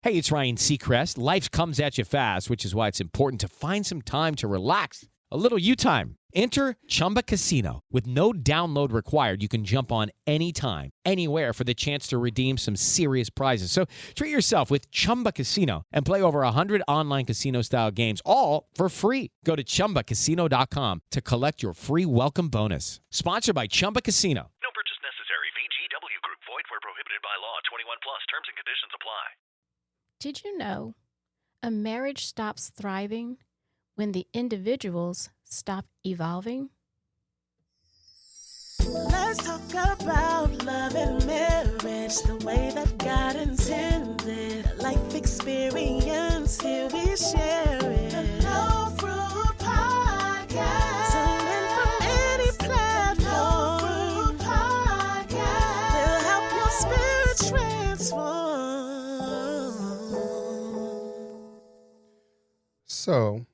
Hey, it's Ryan Seacrest. Life comes at you fast, which is why it's important to find some time to relax. A little you time. Enter Chumba Casino. With no download required, you can jump on anytime, anywhere for the chance to redeem some serious prizes. So treat yourself with Chumba Casino and play over 100 online casino-style games, all for free. Go to ChumbaCasino.com to collect your free welcome bonus. Sponsored by Chumba Casino. No purchase necessary. VGW Group. Void where prohibited by law. 21 plus. Terms and conditions apply. Did you know a marriage stops thriving when the individuals stop evolving? Let's talk about love and marriage the way that God intended. A life experience, here we share it. The NoFruit Podcast. Tune in from any platform. NoFruit Podcast. Will help your spirit transform. So,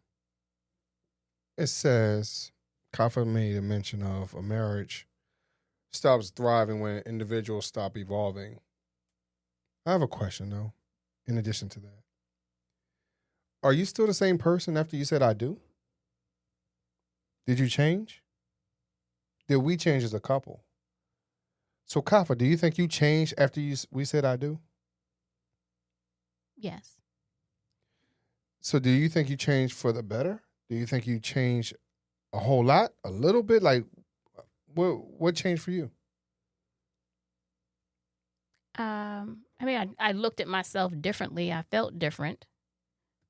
it says, Kafi made a mention of a marriage stops thriving when individuals stop evolving. I have a question, though, in addition to that. Are you still the same person after you said I do? Did you change? Did we change as a couple? So, Kafi, do you think you changed after we said I do? Yes. So do you think you changed for the better? Do you think you changed a whole lot? A little bit? Like, what changed for you? I looked at myself differently. I felt different.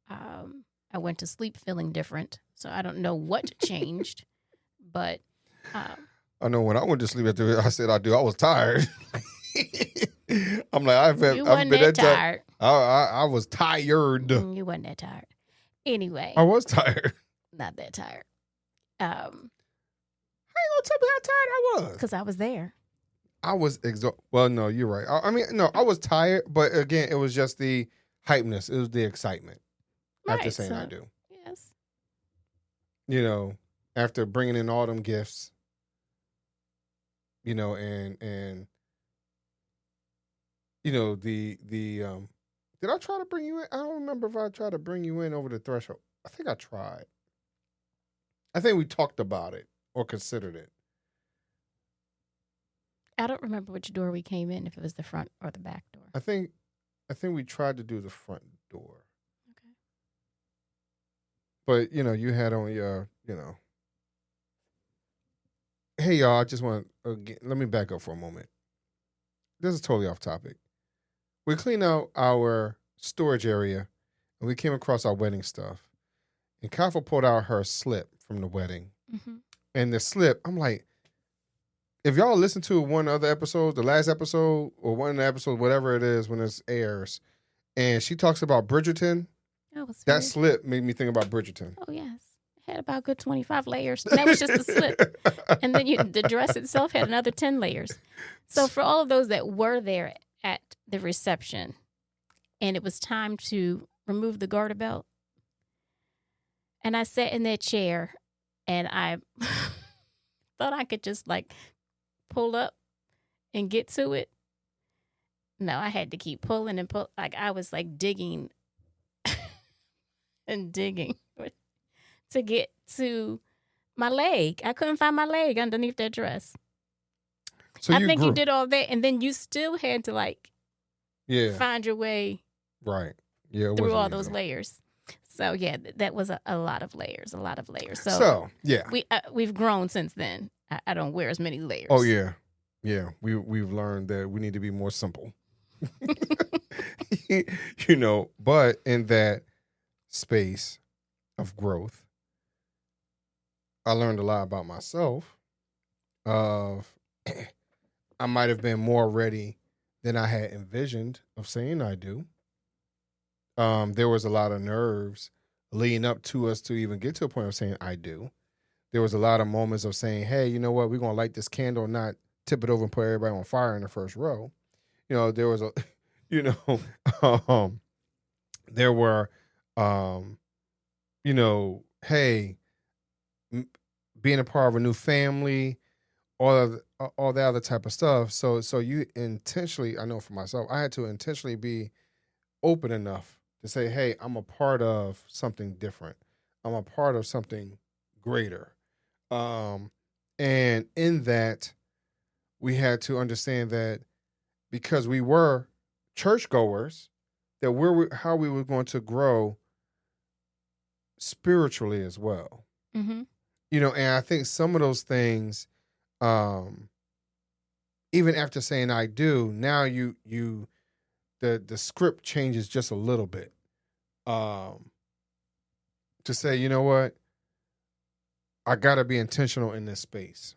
I went to sleep feeling different. So I don't know what changed, but... I know when I went to sleep after I said I do, I was tired. I'm like, I've been that tired. I was tired. You wasn't that tired. Anyway. I was tired. Not that tired. How you gonna tell me how tired I was? Because I was there. I was exhausted. Well, no, you're right. I was tired, but again, it was just the hypeness. It was the excitement after saying I do. Yes. You know, after bringing in all them gifts, you know, and you know, did I try to bring you in? I don't remember if I tried to bring you in over the threshold. I think I tried. I think we talked about it or considered it. I don't remember which door we came in, if it was the front or the back door. I think we tried to do the front door. Okay. But, you know, you had on your, you know. Hey, y'all, I just want to, let me back up for a moment. This is totally off topic. We cleaned out our storage area, and we came across our wedding stuff. And Kafi pulled out her slip from the wedding. Mm-hmm. And the slip, I'm like, if y'all listen to one other episode, the last episode, or one of the episodes, whatever it is, when it airs, and she talks about Bridgerton, that slip made me think about Bridgerton. Oh, yes. It had about a good 25 layers. And that was just the slip. And then the dress itself had another 10 layers. So for all of those that were there at the reception, and it was time to remove the garter belt, and I sat in that chair, and I thought I could just, like, pull up and get to it. No, I had to keep pulling and pull. Like, I was, like, digging and digging to get to my leg. I couldn't find my leg underneath that dress. So I think you did all that, and then you still had to, like, find your way through all those layers. So, yeah, that was a lot of layers, So yeah. We've grown since then. I don't wear as many layers. Oh, yeah. Yeah, we've learned that we need to be more simple. You know, but in that space of growth, I learned a lot about myself. I might have been more ready than I had envisioned of saying I do. There was a lot of nerves leading up to us to even get to a point of saying I do. There was a lot of moments of saying, hey, you know what, we're going to light this candle, not tip it over and put everybody on fire in the first row. You know, there was a, you know, there were, you know, hey, being a part of a new family, all that other type of stuff. So you intentionally, I know for myself, I had to intentionally be open enough to say, hey, I'm a part of something different. I'm a part of something greater. And in that, we had to understand that because we were churchgoers, that how we were going to grow spiritually as well. Mm-hmm. You know, and I think some of those things, even after saying I do, now the script changes just a little bit. To say, you know what, I got to be intentional in this space.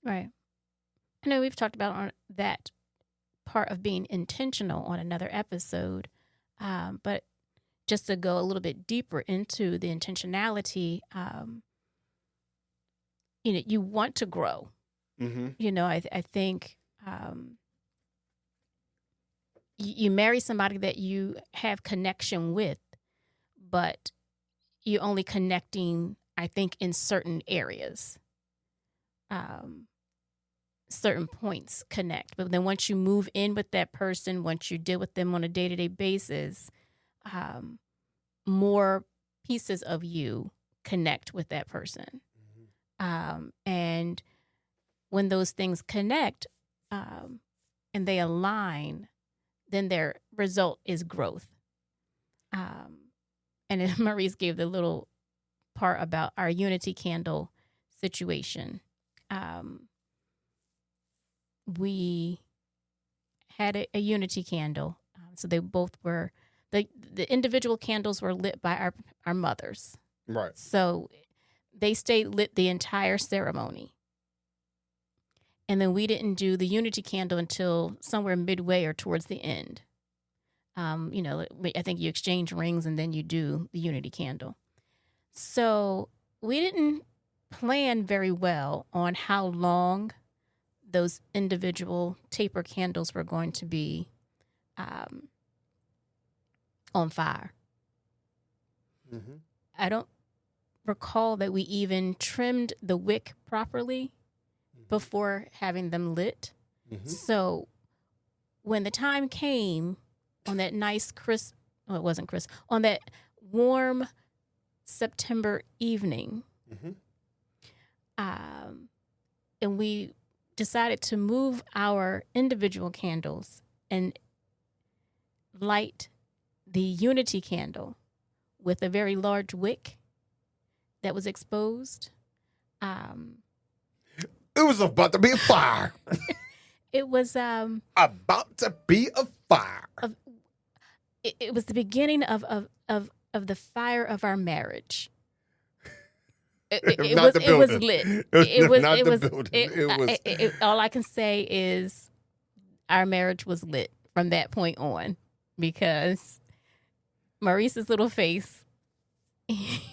Right. I know we've talked about on that part of being intentional on another episode, but just to go a little bit deeper into the intentionality, you want to grow. Mm-hmm. I think you marry somebody that you have connection with, but you're only connecting, I think, in certain areas. Certain points connect. But then once you move in with that person, once you deal with them on a day-to-day basis, more pieces of you connect with that person. And when those things connect and they align, then their result is growth. And Maurice gave the little part about our unity candle situation. We had a unity candle. So they both were, the individual candles were lit by our mothers. Right. So they stayed lit the entire ceremony. And then we didn't do the unity candle until somewhere midway or towards the end. I think you exchange rings and then you do the unity candle. So we didn't plan very well on how long those individual taper candles were going to be on fire. Mm-hmm. I don't recall that we even trimmed the wick properly before having them lit. Mm-hmm. So when the time came on that nice crisp, well, it wasn't crisp, on that warm September evening, mm-hmm. And we decided to move our individual candles and light the unity candle with a very large wick that was exposed. It was about to be a fire. It was about to be a fire. It was the beginning of the fire of our marriage. It was lit. All I can say is our marriage was lit from that point on, because Maurice's little face, he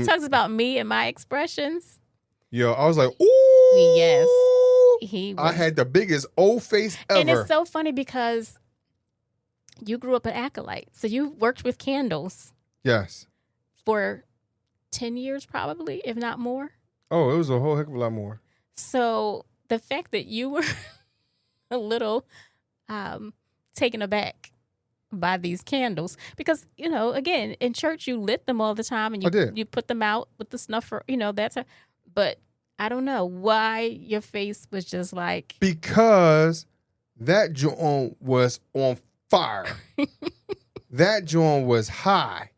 talks about me and my expressions. Yo, I was like, ooh. Yes. I had the biggest old face ever. And it's so funny because you grew up an acolyte. So you worked with candles. Yes. For 10 years probably, if not more. Oh, it was a whole heck of a lot more. So the fact that you were a little taken aback by these candles, because, again, in church you lit them all the time and you put them out with the snuffer, but I don't know why your face was just like. Because that joint was on fire. That joint was high.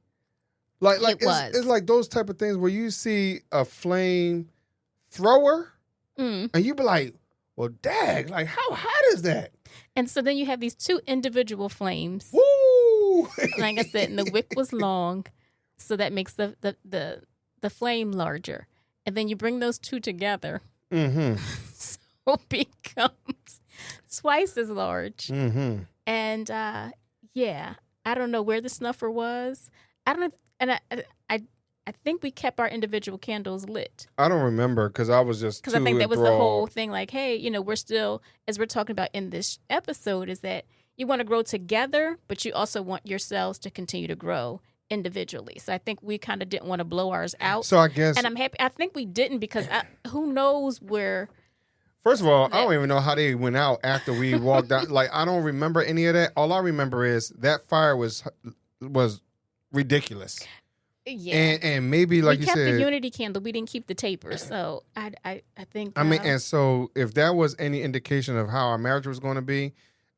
It's like those type of things where you see a flame thrower and you be like, well, dag, like how hot is that? And so then you have these two individual flames. Woo! Like I said, and the wick was long, so that makes the flame larger. And then you bring those two together. Mm-hmm. So it becomes twice as large. Mm-hmm. And I don't know where the snuffer was. I don't know. And I think we kept our individual candles lit. I don't remember because I was just because I think that was the whole thing. Like, hey, we're still, as we're talking about in this episode, is that you want to grow together, but you also want yourselves to continue to grow individually. So I think we kind of didn't want to blow ours out. So I guess, and I'm happy. I think we didn't because who knows where First of all, I don't even know how they went out after we walked out. Like, I don't remember any of that. All I remember is that fire was ridiculous. Yeah. And maybe, like we you kept said, the unity candle. We didn't keep the tapers. So I think. I mean, and so if that was any indication of how our marriage was going to be,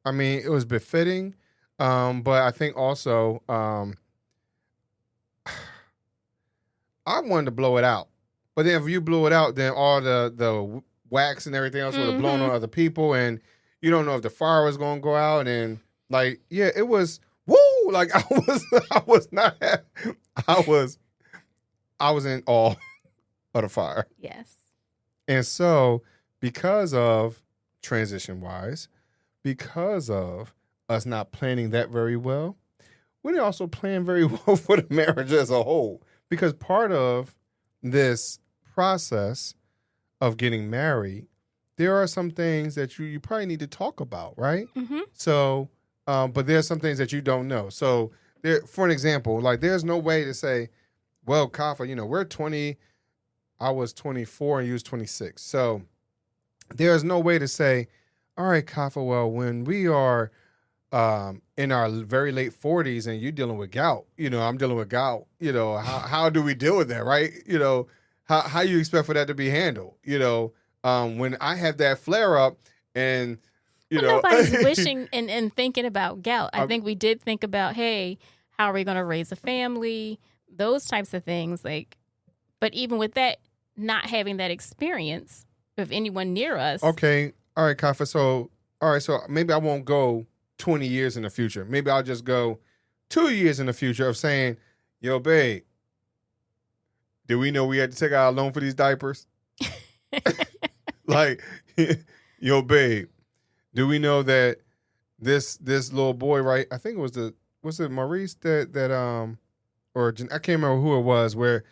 I mean, it was befitting. But I think also, I wanted to blow it out. But then if you blew it out, then all the wax and everything else would have blown on other people, and you don't know if the fire was going to go out. And like, yeah, it was woo. Like I was in awe of the fire. Yes. And so, because of transition-wise, because of us not planning that very well, we didn't also plan very well for the marriage as a whole. Because part of this process of getting married, there are some things that you probably need to talk about, right? Mm-hmm. So, but there's some things that you don't know. So, there, for an example, like there's no way to say, well, Kafa, we're 20, I was 24 and you was 26. So there's no way to say, all right, Kafa, well, when we are in our very late 40s and you dealing with gout, I'm dealing with gout, how do we deal with that, right? How you expect for that to be handled, when I have that flare up and, nobody's wishing and thinking about gout. I think we did think about, hey, how are we going to raise a family? Those types of things. But even with that, not having that experience of anyone near us. Okay. All right, Kafa. So maybe I won't go 20 years in the future. Maybe I'll just go 2 years in the future of saying, yo, babe, did we know we had to take out a loan for these diapers? Like, yo, babe, do we know that this little boy, right? I think it was it Maurice or I can't remember who it was, where,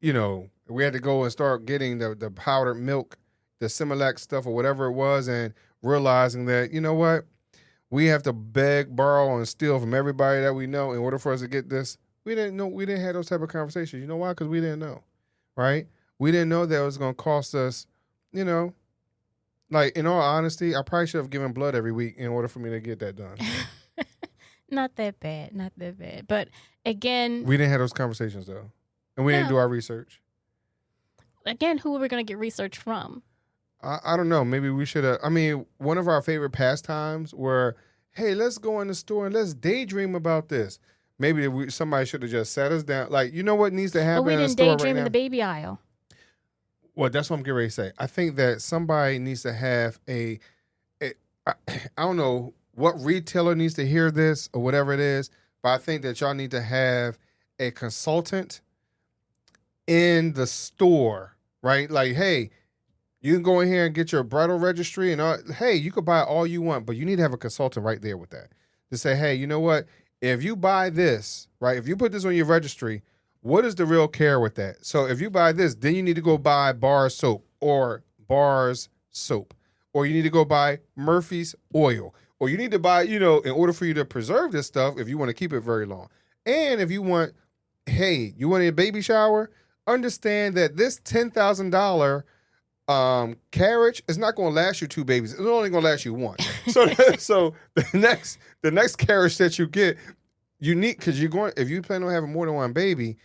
we had to go and start getting the powdered milk, the Similac stuff or whatever it was, and realizing that, you know what, we have to beg, borrow, and steal from everybody that we know in order for us to get this. We didn't have those type of conversations. You know why? Because we didn't know, right? We didn't know that it was going to cost us, like, in all honesty, I probably should have given blood every week in order for me to get that done. Not that bad. But again, we didn't have those conversations though, and we didn't do our research. Again, who are we going to get research from? I don't know. Maybe we should have. I mean, one of our favorite pastimes were, hey, let's go in the store and let's daydream about this. Maybe somebody should have just sat us down. Like, you know what needs to happen But we in the didn't store daydream right in now? the baby aisle. Well, that's what I'm getting ready to say. I think that somebody needs to have I don't know what retailer needs to hear this or whatever it is, but I think that y'all need to have a consultant in the store, right? Like, hey, you can go in here and get your bridal registry and hey, you could buy all you want, but you need to have a consultant right there with that to say, hey, you know what? If you buy this, right, if you put this on your registry, what is the real care with that? So if you buy this, then you need to go buy bar soap or bars soap, or you need to go buy Murphy's oil, or you need to buy, in order for you to preserve this stuff, if you want to keep it very long. And if you want, hey, you want a baby shower, understand that this $10,000 carriage is not going to last you 2 babies. It's only going to last you 1. So the next carriage that you get, you need, because if you plan on having more than 1 baby,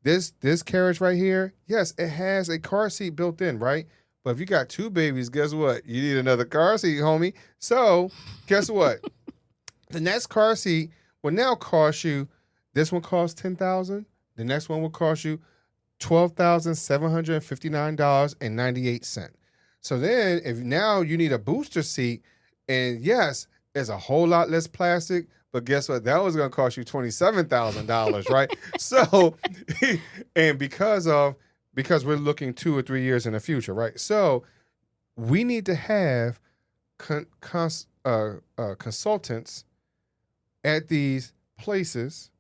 this carriage right here, yes, it has a car seat built in, right? But if you got 2 babies, guess what? You need another car seat, homie. So guess what? The next car seat will now cost you, this one costs $10,000. The next one will cost you $12,759.98. So then if now you need a booster seat, and yes, it's a whole lot less plastic, but guess what? That was going to cost you $27,000, right? So, and because we're looking 2 or 3 years in the future, right? So we need to have consultants at these places.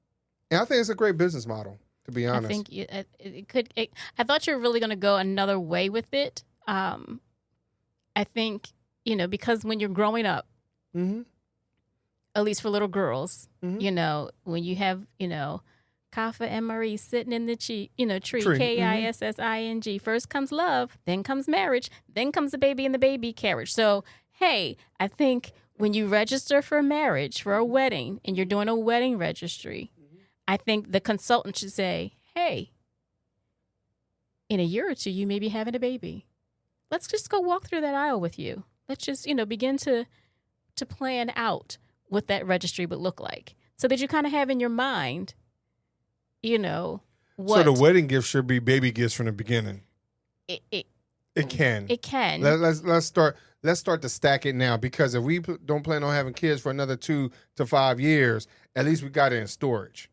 And I think it's a great business model, to be honest. I think it could. I thought you were really going to go another way with it. I think, because when you're growing up, mm-hmm. at least for little girls, Mm-hmm. when you have, Kafa and Maurice sitting in the tree, Tree. Kissing. First comes love, then comes marriage, then comes the baby in the baby carriage. So, hey, I think when you register for marriage, for a wedding, and you're doing a wedding registry, I think the consultant should say, hey, in a year or two, you may be having a baby. Let's just go walk through that aisle with you. Let's just, begin to plan out what that registry would look like so that you kind of have in your mind, what. So the wedding gift should be baby gifts from the beginning. It can. It can. Let's start to stack it now, because if we don't plan on having kids for another 2 to 5 years, at least we got it in storage.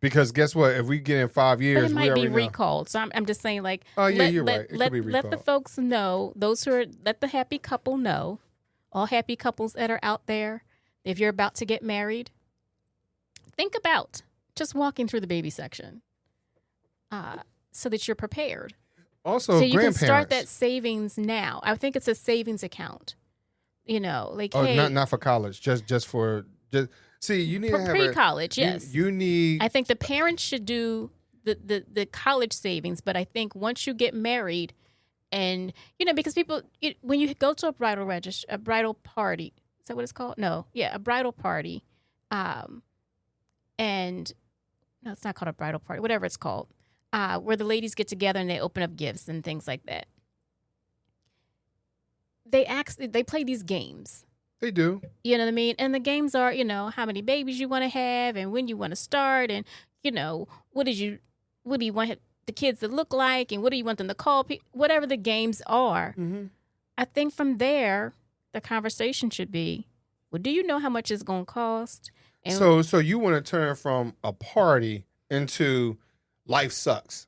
Because guess what? If we get in 5 years, but it might we be already recalled. So I'm just saying, like, oh yeah, you're right. It could be let the recalled. folks know. Let the happy couple know. All happy couples that are out there, if you're about to get married, think about just walking through the baby section, so that you're prepared. Also, so you grandparents. can start that savings now. I think it's a savings account. Like, oh, hey, not for college, just for. See, you need to have pre-college. Yes, you need. I think the parents should do the college savings, but I think once you get married, and because people, when you go to a bridal party, is that what it's called? No, yeah, a bridal party, and no, it's not called a bridal party, whatever it's called, where the ladies get together and they open up gifts and things like that. They play these games. They do. You know what I mean? And the games are, how many babies you want to have and when you want to start, and, what do you want the kids to look like, and what do you want them to call whatever the games are. Mm-hmm. I think from there, the conversation should be, well, do you know how much it's going to cost? And So you want to turn from a party into life sucks.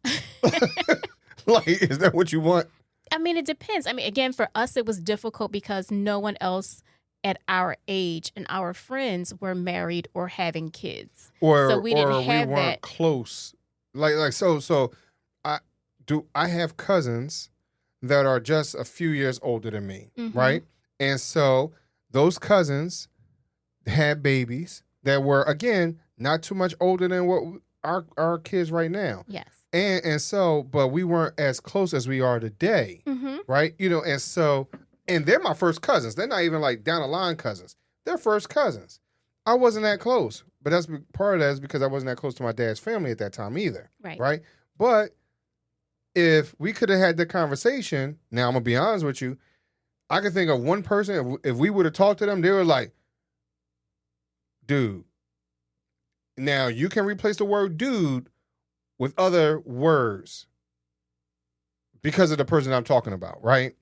Like, is that what you want? I mean, it depends. I mean, again, for us, it was difficult because no one else at our age and our friends were married or having kids, so we didn't have that close. So I have cousins that are just a few years older than me, right? And so those cousins had babies that were, again, not too much older than what our kids right now. Yes. And so, but we weren't as close as we are today, right? And so, and they're my first cousins. They're not even like down the line cousins. They're first cousins. I wasn't that close, but that's part of that is because I wasn't that close to my dad's family at that time either, right? But if we could have had the conversation, now I'm gonna be honest with you, I could think of one person. If we would have talked to them, they were like, "Dude." Now you can replace the word "dude" with other words because of the person I'm talking about, right?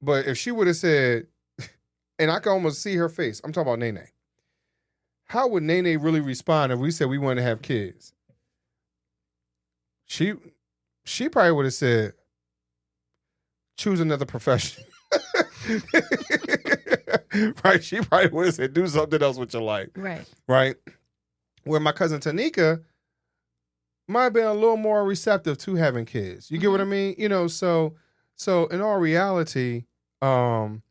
But if she would have said, and I can almost see her face, I'm talking about Nene. How would Nene really respond if we said we want to have kids? She probably would have said, choose another profession. Right? She probably would have said, do something else with your life. Right? Where my cousin Tanika might have been a little more receptive to having kids. You get what I mean? So in all reality, it all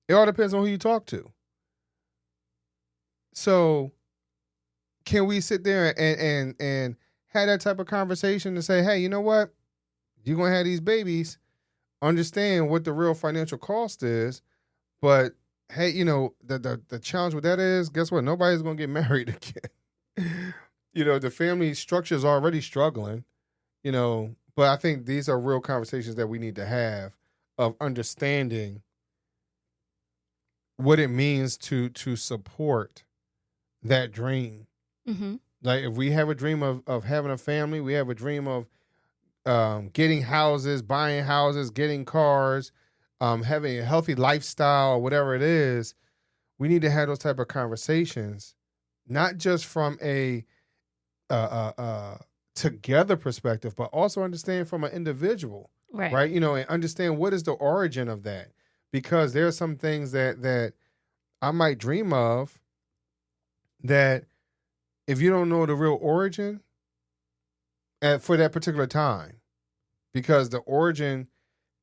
depends on who you talk to. So can we sit there and have that type of conversation to say, hey, you know what? You're going to have these babies. Understand what the real financial cost is. But, hey, the challenge with that is, guess what? Nobody's going to get married again. The family structure is already struggling, but I think these are real conversations that we need to have of understanding what it means to support that dream. Like, if we have a dream of having a family, we have a dream of getting houses, buying houses, getting cars, having a healthy lifestyle, or whatever it is, we need to have those type of conversations, not just from a together perspective, but also understand from an individual, right? And understand what is the origin of that, because there are some things that I might dream of that if you don't know the real origin for that particular time, because the origin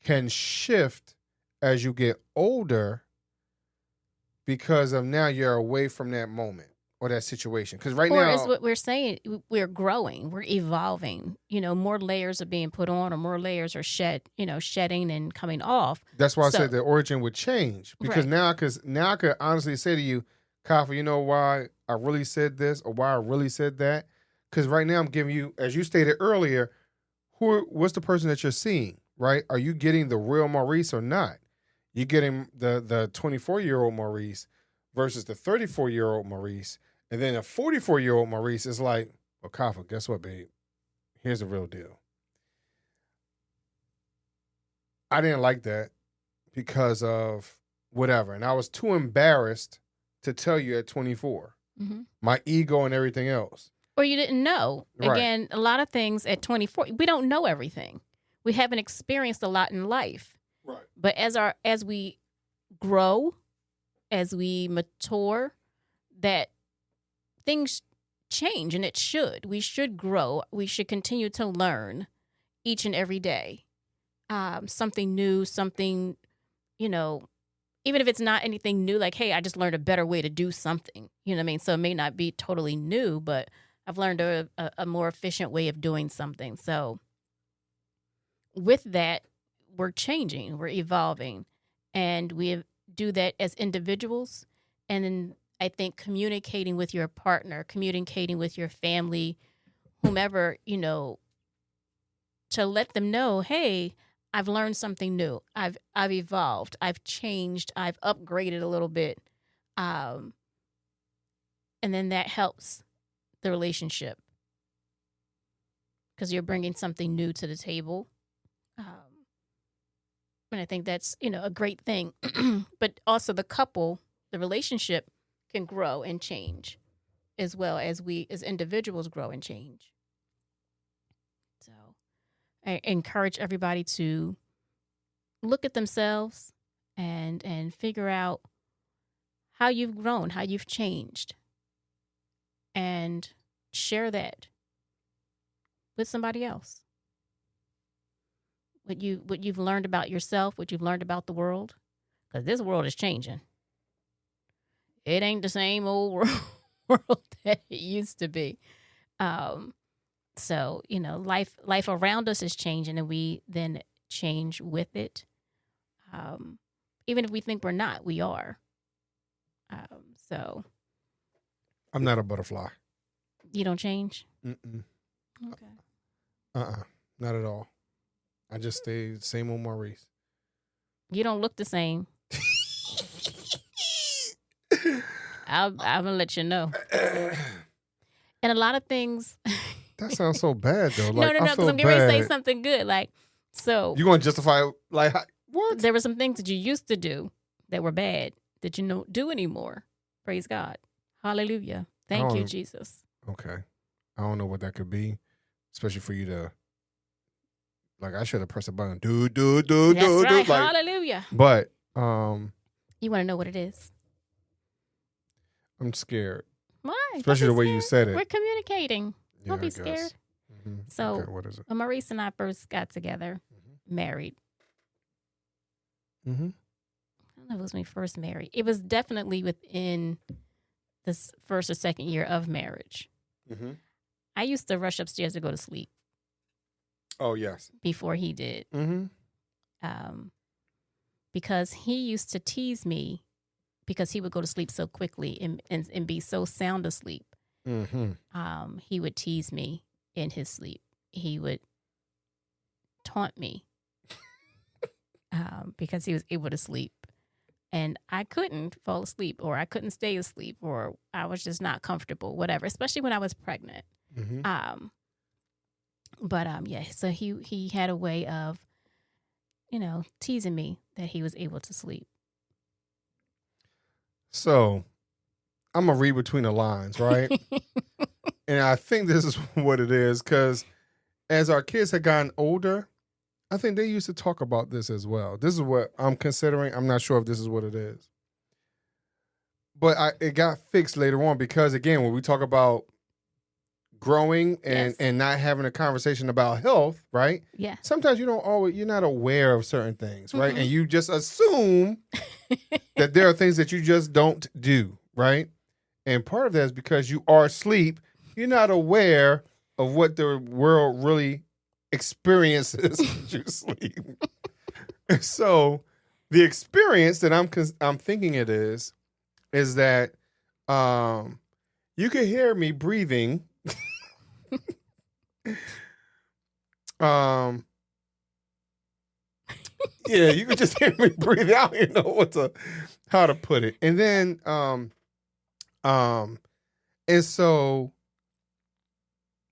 can shift as you get older because of now you're away from that moment, or that situation. Because right Or now, is what we're saying, we're growing, we're evolving. More layers are being put on, or more layers are shedding and coming off. that's why I said the origin would change. Because Right. now I could honestly say to you, Kafa, you know why I really said this or why I really said that? Because right now I'm giving you, as you stated earlier, what's the person that you're seeing, right? Are you getting the real Maurice or not? You're getting the 24-year-old Maurice versus the 34-year-old Maurice. And then a 44-year-old Maurice is like, well, Kafa, guess what, babe? Here's the real deal. I didn't like that because of whatever. And I was too embarrassed to tell you at 24. Mm-hmm. My ego and everything else. Or you didn't know. Right. Again, a lot of things at 24, we don't know everything. We haven't experienced a lot in life. Right. But as we grow, as we mature, that things change, and it should. We should grow. We should continue to learn each and every day. Something new, something, even if it's not anything new, like, hey, I just learned a better way to do something. You know what I mean? So it may not be totally new, but I've learned a more efficient way of doing something. So with that, we're changing, we're evolving, and we do that as individuals. And then I think communicating with your partner, communicating with your family, whomever, to let them know, hey, I've learned something new. I've evolved. I've changed. I've upgraded a little bit. And then that helps the relationship because you're bringing something new to the table. And I think that's, a great thing. But also the relationship can grow and change as well as we as individuals grow and change. So I encourage everybody to look at themselves and figure out how you've grown, how you've changed, and share that with somebody else. What you've learned about yourself, what you've learned about the world, because this world is changing. It ain't the same old world that it used to be. So, life around us is changing, and we then change with it. Even if we think we're not, we are. So. I'm not a butterfly. You don't change? Mm-mm. Okay. Not at all. I just stay the same old Maurice. You don't look the same. I'm going to let you know. And a lot of things. That sounds so bad, though. No, because I'm getting ready to say something good. So. You're going to justify, what? There were some things that you used to do that were bad that you don't do anymore. Praise God. Hallelujah. Thank you, Jesus. Okay. I don't know what that could be, especially for you to, I should have pressed a button. That's right. Hallelujah. But, you want to know what it is? I'm scared. Why? Especially the way you said it. We're communicating. Yeah, Don't be scared. Mm-hmm. So, okay, what is it? When Maurice and I first got together, married. Mm-hmm. I don't know if it was when we first married. It was definitely within this first or second year of marriage. Mm-hmm. I used to rush upstairs to go to sleep. Oh, yes. Before he did. Mm-hmm. Because he used to tease me because he would go to sleep so quickly and be so sound asleep. Mm-hmm. He would tease me in his sleep. He would taunt me because he was able to sleep. And I couldn't fall asleep, or I couldn't stay asleep, or I was just not comfortable, whatever, especially when I was pregnant. Mm-hmm. So he had a way of, teasing me that he was able to sleep. So I'm going to read between the lines, right? And I think this is what it is, because as our kids have gotten older, I think they used to talk about this as well. This is what I'm considering. I'm not sure if this is what it is. But it got fixed later on because, again, when we talk about growing and not having a conversation about health, right? Yeah. Sometimes you're not aware of certain things, right? Mm-hmm. And you just assume that there are things that you just don't do, right? And part of that is because you are asleep. You're not aware of what the world really experiences when you sleep. And so the experience that I'm thinking it is that you can hear me breathing. Yeah, you can just hear me breathing. I don't even know how to put it. And then and so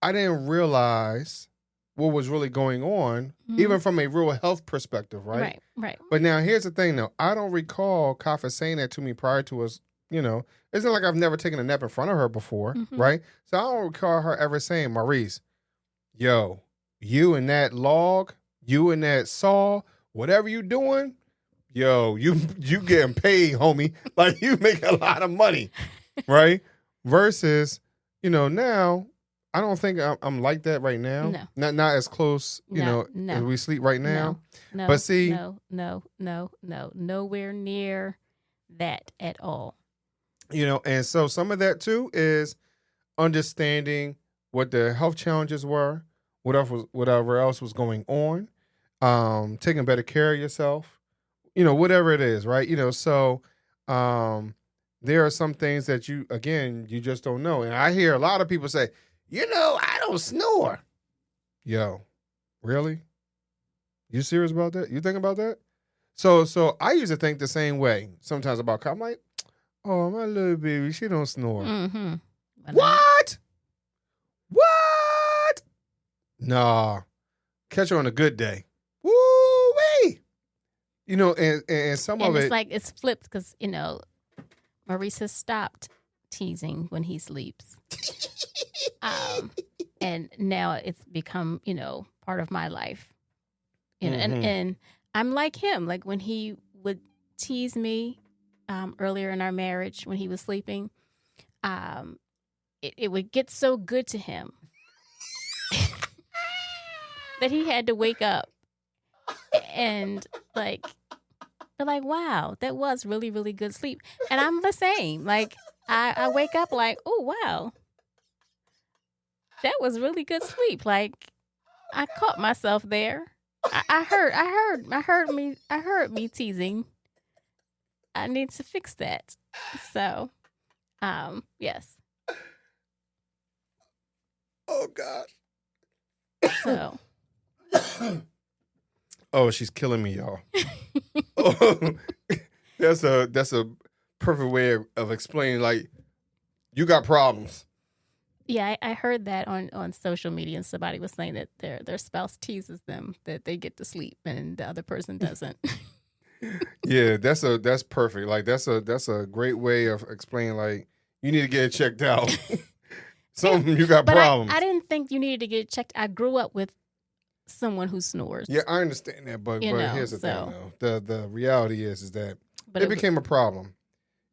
I didn't realize what was really going on, even from a real health perspective, right? Right. But now here's the thing, though. I don't recall Kafa saying that to me prior to us, it's not like I've never taken a nap in front of her before, right? So I don't recall her ever saying, Maurice, yo, you and that log, you and that saw, whatever you doing, yo, you getting paid, homie. Like, you make a lot of money, right? Versus, now, I don't think I'm like that right now. No. Not as close, No. as we sleep right now. No. But see, no. Nowhere near that at all. And so some of that too is understanding what the health challenges were, whatever else was going on, taking better care of yourself, whatever it is, right? So there are some things that you just don't know. And I hear a lot of people say, I don't snore. Yo, really? You serious about that? You think about that? So I used to think the same way sometimes about I'm like, oh, my little baby, she don't snore. Mm-hmm. What? Nah. Catch her on a good day. Woo-wee! And some of it's it. like it's flipped because, Maurice has stopped teasing when he sleeps. And now it's become, part of my life. And I'm like him. Like when he would tease me earlier in our marriage when he was sleeping, it would get so good to him that he had to wake up and be like, wow, that was really, really good sleep. And I'm the same. Like I wake up like, oh, wow, that was really good sleep. Like I caught myself there. I heard me teasing. I need to fix that. So, yes. Oh God. So. Oh, she's killing me, y'all. Oh, that's a perfect way of explaining. Like, you got problems. Yeah, I heard that on social media, and somebody was saying that their spouse teases them that they get to sleep and the other person doesn't. Yeah, that's perfect. Like that's a great way of explaining. Like you need to get it checked out. You got problems. I didn't think you needed to get it checked. I grew up with someone who snores. Yeah, I understand that, but here's the thing though. The reality is that it became a problem.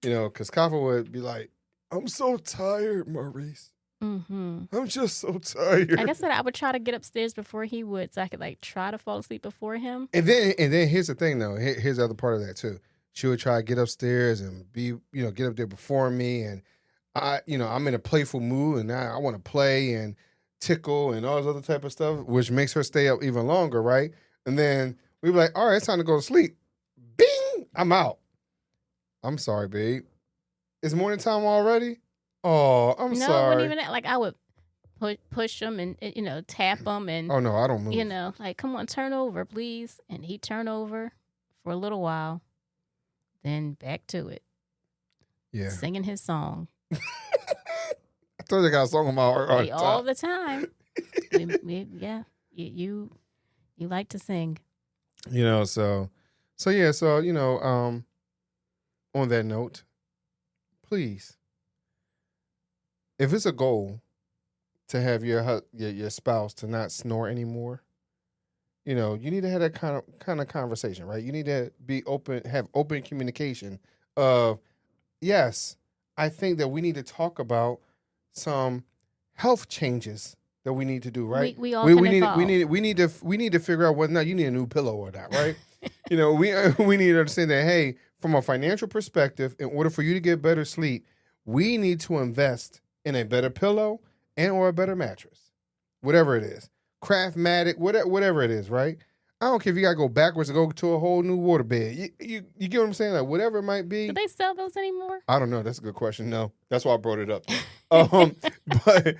Because Kafa would be like, "I'm so tired, Maurice. Mm-hmm. I'm just so tired." Like I said, I would try to get upstairs before he would, so I could try to fall asleep before him. And then here's the thing though. Here's the other part of that too. She would try to get upstairs and get up there before me, and I'm in a playful mood, and I want to play and tickle and all this other type of stuff, which makes her stay up even longer, right? And then we'd be like, all right, it's time to go to sleep. Bing! I'm out. I'm sorry, babe. It's morning time already? Oh, I'm sorry. No, it wasn't even that. Like, I would push him and, tap him and... Oh, no, I don't move. Like, come on, turn over, please. And he'd turn over for a little while. Then back to it. Yeah. Singing his song. I told you I got a song on my heart. All the time. Yeah. You like to sing. So on that note, please, if it's a goal to have your spouse to not snore anymore, you need to have that kind of conversation, right? You need to be open, have open communication of, yes, I think that we need to talk about some health changes that we need to do, right? We all can evolve. We need to figure out whether or not you need a new pillow or not, right? we need to understand that, hey, from a financial perspective, in order for you to get better sleep, we need to invest in a better pillow and or a better mattress, whatever it is, Craftmatic, whatever it is, right? I don't care if you gotta go backwards and go to a whole new waterbed. You get what I'm saying? Like whatever it might be. Do they sell those anymore? I don't know. That's a good question. No, that's why I brought it up. But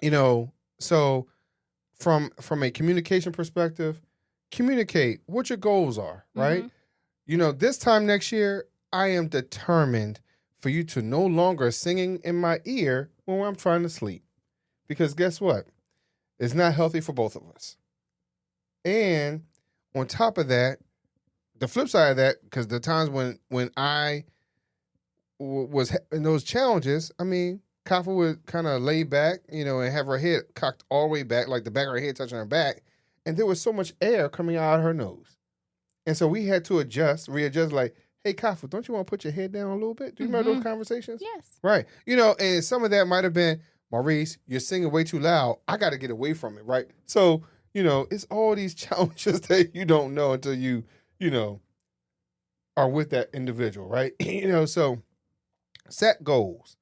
you know, so from a communication perspective, communicate what your goals are, right? Mm-hmm. You know, this time next year, I am determined for you to no longer singing in my ear when I'm trying to sleep. Because guess what? It's not healthy for both of us. And on top of that, the flip side of that, because the times when I was in those challenges, I mean, Kafa would kind of lay back, you know, and have her head cocked all the way back, like the back of her head touching her back. And there was so much air coming out of her nose. And so we had to readjust, like, hey, Kafa, don't you want to put your head down a little bit? Do you remember those conversations? Yes. Right. You know, and some of that might have been, Maurice, you're singing way too loud. I got to get away from it, right? So, you know, it's all these challenges that you don't know until you know, are with that individual, right? You know, so set goals,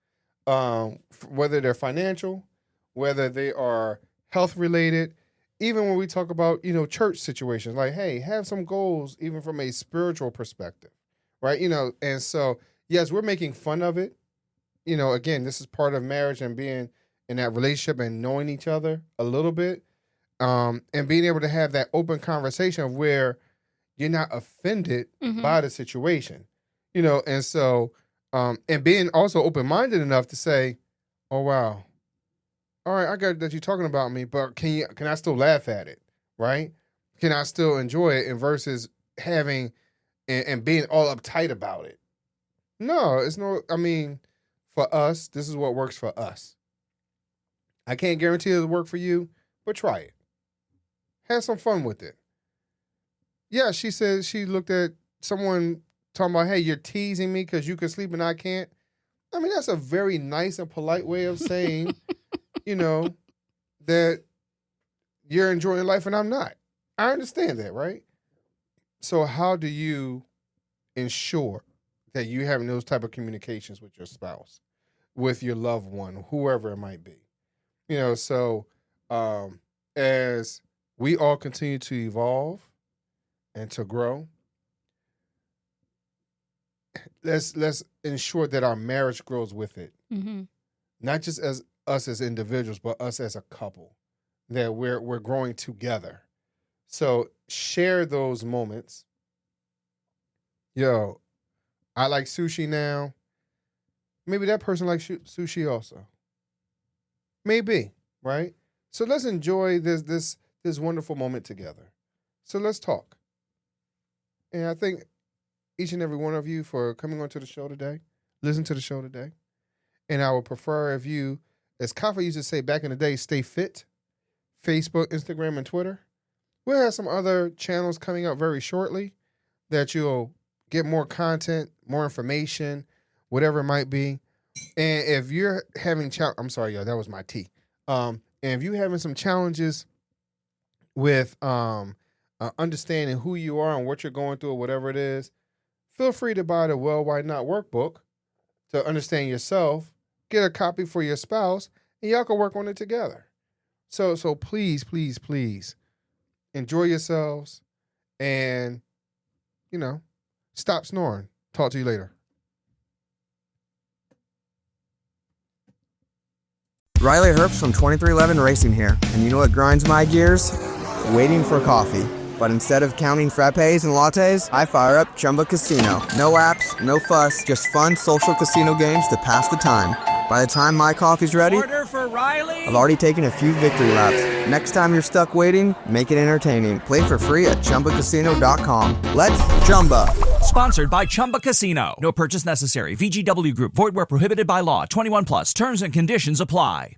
whether they're financial, whether they are health related, even when we talk about, you know, church situations, like, hey, have some goals, even from a spiritual perspective, right? You know, and so, yes, we're making fun of it. You know, again, this is part of marriage and being in that relationship and knowing each other a little bit, and being able to have that open conversation of where you're not offended by the situation, you know, and so, and being also open-minded enough to say, oh, wow, all right, I got that you're talking about me, but can I still laugh at it, right? Can I still enjoy it, and versus having and being all uptight about it? No, it's no, I mean, for us, this is what works for us. I can't guarantee it'll work for you, but try it. Have some fun with it. Yeah, she said she looked at someone talking about, hey, you're teasing me because you can sleep and I can't. I mean, that's a very nice and polite way of saying, you know, that you're enjoying life and I'm not. I understand that, right? So how do you ensure that you're having those type of communications with your spouse, with your loved one, whoever it might be? You know, so as we all continue to evolve and to grow, let's ensure that our marriage grows with it. Mm-hmm. Not just as us as individuals, but us as a couple, that we're growing together. So share those moments. Yo, I like sushi now. Maybe that person likes sushi also. Maybe, right? So let's enjoy this wonderful moment together. So let's talk. And I thank each and every one of you for coming onto the show today, listen to the show today. And I would prefer if you, as Kafa used to say back in the day, stay fit. Facebook, Instagram, and Twitter. We'll have some other channels coming up very shortly that you'll get more content, more information, whatever it might be. And if you're having I'm sorry, yo, that was my tea. And if you're having some challenges with understanding who you are and what you're going through or whatever it is, feel free to buy the Well, Why Not workbook to understand yourself. Get a copy for your spouse, and y'all can work on it together. So please, please, please enjoy yourselves and, you know, stop snoring. Talk to you later. Riley Herbst from 2311 Racing here, and you know what grinds my gears? Waiting for coffee. But instead of counting frappes and lattes, I fire up Chumba Casino. No apps, no fuss, just fun social casino games to pass the time. By the time my coffee's ready, order for Riley. I've already taken a few victory laps. Next time you're stuck waiting, make it entertaining. Play for free at ChumbaCasino.com. Let's Chumba. Sponsored by Chumba Casino. No purchase necessary. VGW Group. Void where prohibited by law. 21 plus. Terms and conditions apply.